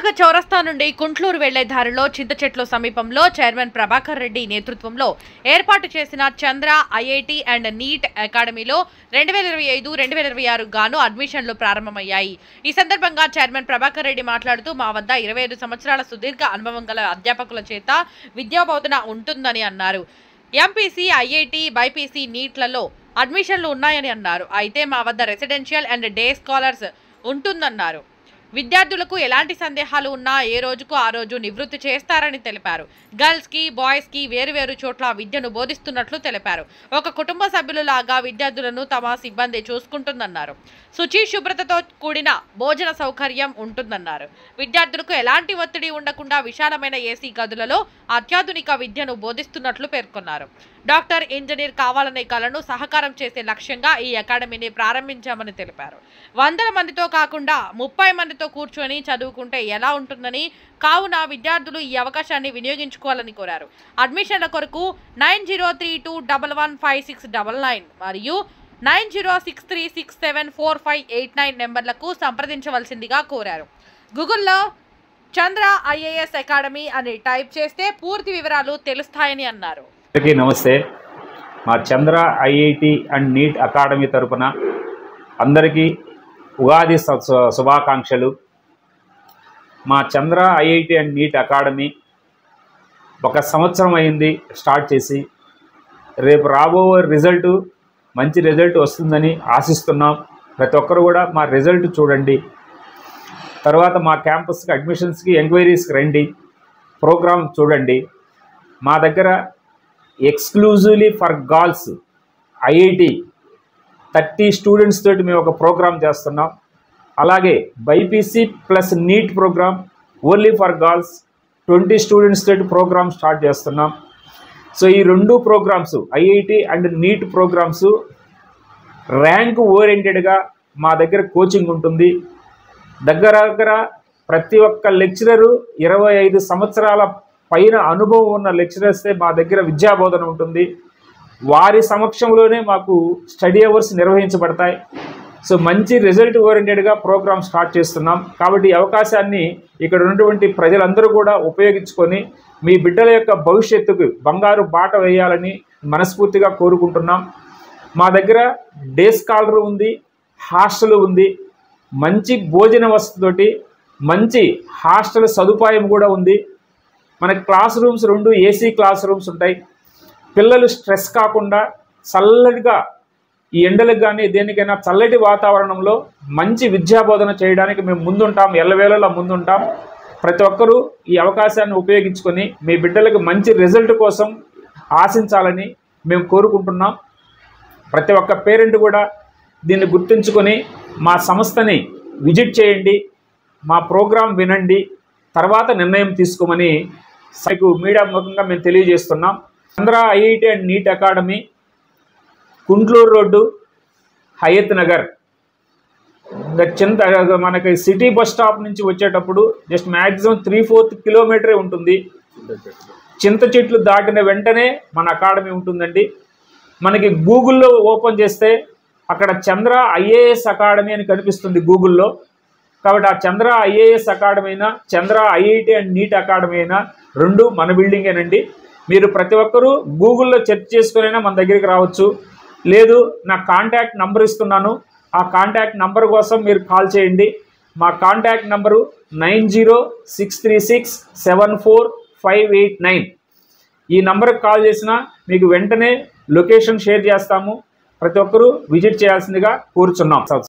పండుగ చౌరస్తా నుండి కుంట్లూరు వెళ్లే దారిలో చింతచెట్ల సమీపంలో చైర్మన్ ప్రభాకర్ రెడ్డి నేతృత్వంలో ఏర్పాటు చేసిన చంద్ర ఐఐటి అండ్ నీట్ అకాడమీలో 2025-2026 గాను అడ్మిషన్లు ప్రారంభమయ్యాయి. ఈ సందర్భంగా చైర్మన్ ప్రభాకర్ రెడ్డి మాట్లాడుతూ మా వద్ద 25 సంవత్సరాల సుదీర్ఘ అనుభవం గల అధ్యాపకుల చేత విద్యాబోధన ఉంటుందని అన్నారు. ఎంపీసీ, ఐఐటి, బైపీసీ, నీట్లలో అడ్మిషన్లు ఉన్నాయని అన్నారు. అయితే మా వద్ద రెసిడెన్షియల్ అండ్ డే స్కాలర్స్ ఉంటుందన్నారు. విద్యార్థులకు ఎలాంటి సందేహాలు ఉన్నా ఏ రోజుకు ఆ రోజు నివృత్తి చేస్తారని తెలిపారు. గర్ల్స్ కి, బాయ్స్ కి వేరువేరు చోట్ల విద్యను బోధిస్తున్నట్లు తెలిపారు. ఒక కుటుంబ సభ్యులలాగా విద్యార్థులను తమ సిబ్బంది చూసుకుంటుందన్నారు. శుచి, శుభ్రతతో కూడిన భోజన సౌకర్యం ఉంటుందన్నారు. విద్యార్థులకు ఎలాంటి ఒత్తిడి ఉండకుండా విశాలమైన ఏసీ గదులలో అత్యాధునిక విద్యను బోధిస్తున్నట్లు పేర్కొన్నారు. డాక్టర్, ఇంజనీర్ కావాలనే కలను సహకారం చేసే లక్ష్యంగా ఈ అకాడమీని ప్రారంభించామని తెలిపారు. 100 మందితో కాకుండా 30 మందితో కూర్చొని చదువుకుంటే ఎలా ఉంటుందని, కావున విద్యార్థులు ఈ అవకాశాన్ని వినియోగించుకోవాలని కోరారు. అడ్మిషన్ల కొరకు 9032115699 మరియు 9063674589 నెంబర్లకు సంప్రదించవలసిందిగా కోరారు. గూగుల్లో చంద్ర ఐఏఎస్ అకాడమీ అని టైప్ చేస్తే పూర్తి వివరాలు తెలుస్తాయని అన్నారు. నమస్తే. మా చంద్ర ఐఐటి అండ్ నీట్ అకాడమీ తరపున అందరికీ ఉగాది శుభాకాంక్షలు. మా చంద్ర ఐఐటి అండ్ నీట్ అకాడమీ 1 సంవత్సరం అయింది స్టార్ట్ చేసి. రేపు రాబోయే రిజల్ట్ మంచి రిజల్ట్ వస్తుందని ఆశిస్తున్నాం. ప్రతి ఒక్కరు కూడా మా రిజల్ట్ చూడండి. తర్వాత మా క్యాంపస్కి అడ్మిషన్స్కి ఎంక్వైరీస్కి రండి, ప్రోగ్రామ్ చూడండి. మా దగ్గర exclusively for girls IIT 30 students తోటి మేము ఒక ప్రోగ్రామ్ చేస్తున్నాం. అలాగే BiPC plus NEET program only for girls 20 students తోటి ప్రోగ్రామ్ స్టార్ట్ చేస్తున్నాం. సో ఈ 2 programs IIT and NEET programs rank ఓరియంటెడ్గా మా దగ్గర కోచింగ్ ఉంటుంది. దగ్గర ప్రతి ఒక్క లెక్చరరు 25 సంవత్సరాల పైన అనుభవం ఉన్న లెక్చరర్సే మా దగ్గర విద్యాబోధన ఉంటుంది. వారి సమక్షంలోనే మాకు స్టడీ అవర్స్ నిర్వహించబడతాయి. సో మంచి రిజల్ట్ ఓరియంటెడ్గా ప్రోగ్రామ్ స్టార్ట్ చేస్తున్నాం. కాబట్టి ఈ అవకాశాన్ని ఇక్కడ ఉన్నటువంటి ప్రజలందరూ కూడా ఉపయోగించుకొని మీ బిడ్డల యొక్క భవిష్యత్తుకు బంగారు బాట వేయాలని మనస్ఫూర్తిగా కోరుకుంటున్నాం. మా దగ్గర డే స్కాలర్ ఉంది, హాస్టల్ ఉంది, మంచి భోజన వసతితోటి మంచి హాస్టల్ సదుపాయం కూడా ఉంది. మనకి class rooms 2 AC class rooms ఉంటాయి. పిల్లలు స్ట్రెస్ కాకుండా చల్లటిగా ఈ ఎండలకు కానీ దేనికైనా చల్లటి వాతావరణంలో మంచి విద్యాబోధన చేయడానికి మేము ముందుంటాం, ఎల్లవేళలా ముందుంటాం. ప్రతి ఒక్కరూ ఈ అవకాశాన్ని ఉపయోగించుకొని మీ బిడ్డలకు మంచి రిజల్ట్ కోసం ఆశించాలని మేము కోరుకుంటున్నాం. ప్రతి ఒక్క పేరెంట్ కూడా దీన్ని గుర్తుంచుకొని మా సంస్థని విజిట్ చేయండి, మా ప్రోగ్రాం వినండి, తర్వాత నిర్ణయం తీసుకోమని మీకు మీడియా ముఖంగా మేము తెలియజేస్తున్నాం. Chandra IIT and NEET academy Kuntloor road, Hayathnagar. మనకి సిటీ బస్ స్టాప్ నుంచి వచ్చేటప్పుడు జస్ట్ మ్యాక్సిమం 3/4 కిలోమీటరే ఉంటుంది. చింత చెట్లు దాటిన వెంటనే మన అకాడమీ ఉంటుందండి. మనకి గూగుల్లో ఓపెన్ చేస్తే అక్కడ చంద్ర ఐఏఎస్ అకాడమీ అని కనిపిస్తుంది గూగుల్లో. కాబట్టి ఆ చంద్ర ఐఏఎస్ అకాడమీ అయినా చంద్ర ఐఐటి అండ్ నీట్ అకాడమీ అయినా 2 మన బిల్డింగేనండి. మీరు ప్రతి ఒక్కరూ గూగుల్లో సెర్చ్ చేసుకునైనా మన దగ్గరికి రావచ్చు. లేదు, నా కాంటాక్ట్ నంబర్ ఇస్తున్నాను, ఆ కాంటాక్ట్ నంబర్ కోసం మీరు కాల్ చేయండి. మా కాంటాక్ట్ నంబరు 9063674589. ఈ నంబర్కి కాల్ చేసినా మీకు వెంటనే లొకేషన్ షేర్ చేస్తాము. ప్రతి ఒక్కరూ విజిట్ చేయాల్సిందిగా కోరుచున్నాం.